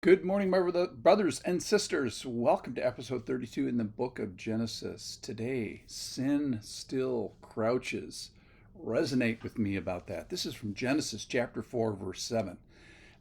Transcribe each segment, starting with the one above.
Good morning, my brothers and sisters. Welcome to episode 32 in the book of Genesis. Today, sin still crouches. Resonate with me about that. This is from Genesis chapter 4, verse 7.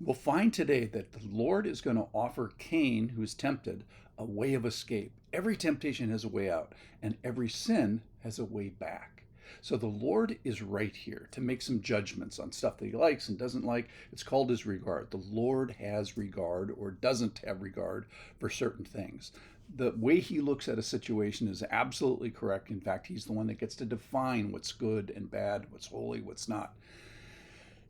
We'll find today that the Lord is going to offer Cain, who is tempted, a way of escape. Every temptation has a way out, and every sin has a way back. So the Lord is right here to make some judgments on stuff that he likes and doesn't like. It's called his regard. The Lord has regard or doesn't have regard for certain things. The way he looks at a situation is absolutely correct. In fact, he's the one that gets to define what's good and bad, what's holy, what's not.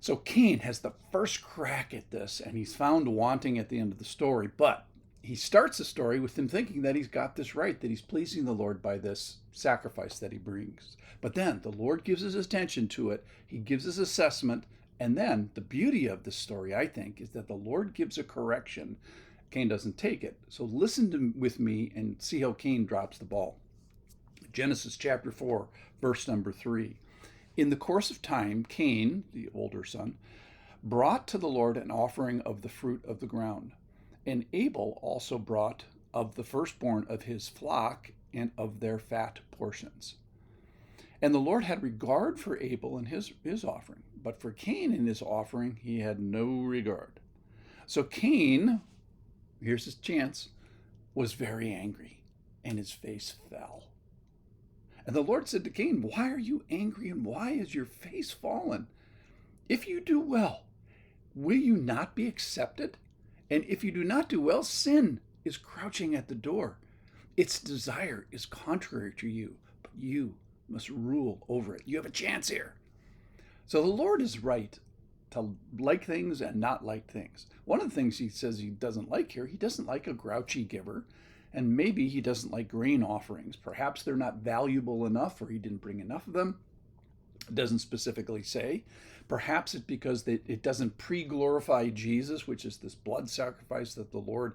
So Cain has the first crack at this, and he's found wanting at the end of the story. But he starts the story with him thinking that he's got this right, that he's pleasing the Lord by this sacrifice that he brings. But then the Lord gives his attention to it, he gives his assessment, and then the beauty of this story, I think, is that the Lord gives a correction. Cain doesn't take it. So with me and see how Cain drops the ball. Genesis chapter 4, verse number 3. In the course of time, Cain, the older son, brought to the Lord an offering of the fruit of the ground. And Abel also brought of the firstborn of his flock and of their fat portions. And the Lord had regard for Abel and his offering, but for Cain and his offering he had no regard. So Cain, here's his chance, was very angry, and his face fell. And the Lord said to Cain, "Why are you angry, and why is your face fallen? If you do well, will you not be accepted? And if you do not do well, sin is crouching at the door. Its desire is contrary to you, but you must rule over it." You have a chance here. So the Lord is right to like things and not like things. One of the things he says he doesn't like here, he doesn't like a grouchy giver, and maybe he doesn't like grain offerings. Perhaps they're not valuable enough, or he didn't bring enough of them. It doesn't specifically say. Perhaps it's because it doesn't pre-glorify Jesus, which is this blood sacrifice that the Lord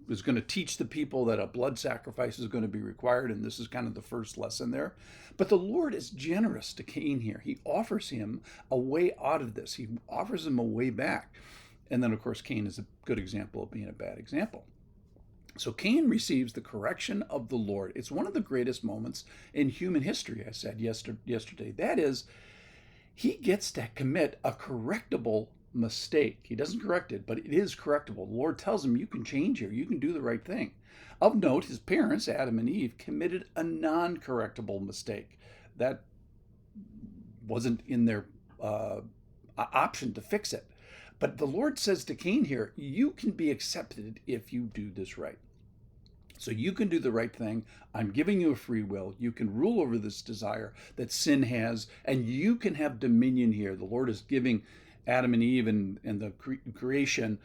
was going to teach the people that a blood sacrifice is going to be required, and this is kind of the first lesson there. But the Lord is generous to Cain here. He offers him a way out of this. He offers him a way back. And then, of course, Cain is a good example of being a bad example. So Cain receives the correction of the Lord. It's one of the greatest moments in human history, I said yesterday. That is, he gets to commit a correctable mistake. He doesn't correct it, but it is correctable. The Lord tells him, you can change here. You can do the right thing. Of note, his parents, Adam and Eve, committed a non-correctable mistake. That wasn't in their option to fix it. But the Lord says to Cain here, you can be accepted if you do this right. So you can do the right thing. I'm giving you a free will. You can rule over this desire that sin has, and you can have dominion here. The Lord is giving Adam and Eve and the creation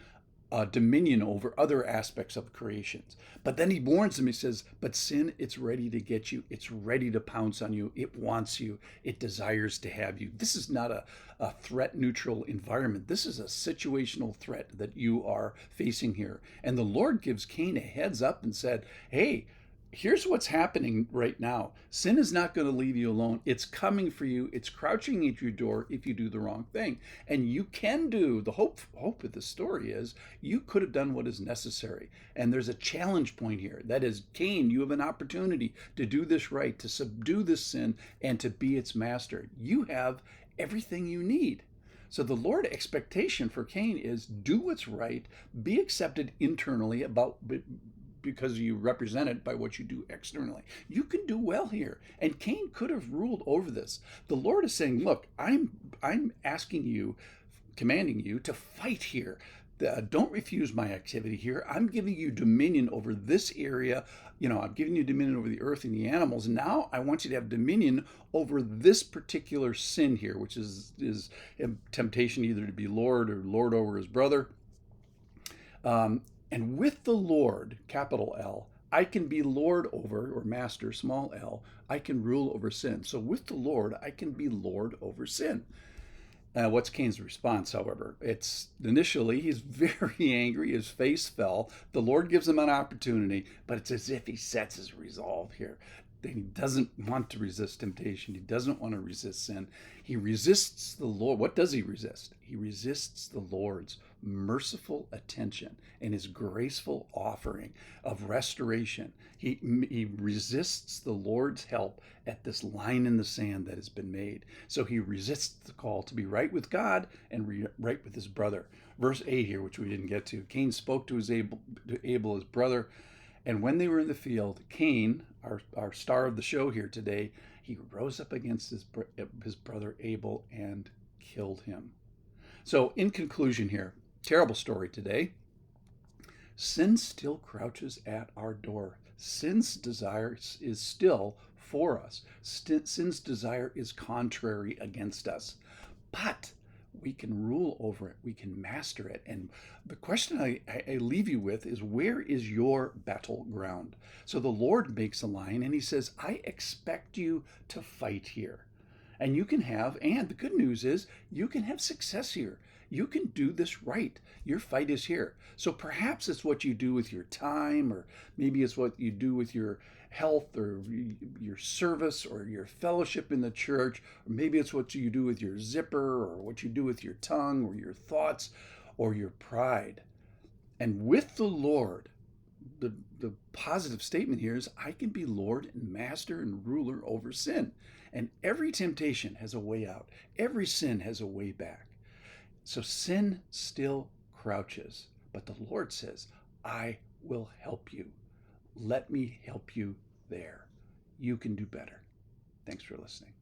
dominion over other aspects of creations. But then he warns them. He says, but sin, it's ready to get you. It's ready to pounce on you. It wants you. It desires to have you. This is not a threat neutral environment. This is a situational threat that you are facing here. And the Lord gives Cain a heads up and said, hey, here's what's happening right now. Sin is not going to leave you alone. It's coming for you. It's crouching at your door if you do the wrong thing. And you can do, the hope of the story is, you could have done what is necessary. And there's a challenge point here. That is, Cain, you have an opportunity to do this right, to subdue this sin, and to be its master. You have everything you need. So the Lord's expectation for Cain is do what's right, be accepted internally because you represent it by what you do externally. You can do well here. And Cain could have ruled over this. The Lord is saying, look, I'm asking you, commanding you to fight here. Don't refuse my activity here. I'm giving you dominion over this area. I'm giving you dominion over the earth and the animals. Now I want you to have dominion over this particular sin here, which is a temptation either to be Lord or Lord over his brother. And with the Lord, capital L, I can be Lord over, or master, small l, I can rule over sin. So with the Lord, I can be Lord over sin. What's Cain's response, however? It's initially, he's very angry, his face fell. The Lord gives him an opportunity, but it's as if he sets his resolve here. He doesn't want to resist temptation. He doesn't want to resist sin. He resists the Lord. What does he resist? He resists the Lord's merciful attention and his graceful offering of restoration. He resists the Lord's help at this line in the sand that has been made. So he resists the call to be right with God and right with his brother. Verse 8 here, which we didn't get to. Cain spoke to Abel, his brother, and when they were in the field, Cain, our star of the show here today, he rose up against his brother Abel and killed him. So, in conclusion here, terrible story today. Sin still crouches at our door. Sin's desire is still for us. Sin's desire is contrary against us. But we can rule over it. We can master it. And the question I leave you with is, where is your battleground? So the Lord makes a line and he says, I expect you to fight here. And and the good news is, you can have success here. You can do this right. Your fight is here. So perhaps it's what you do with your time, or maybe it's what you do with your health, or your service, or your fellowship in the church, or maybe it's what you do with your zipper, or what you do with your tongue, or your thoughts, or your pride. And with the Lord, the positive statement here is, I can be Lord and master and ruler over sin. And every temptation has a way out. Every sin has a way back. So sin still crouches, but the Lord says, I will help you. Let me help you there. You can do better. Thanks for listening.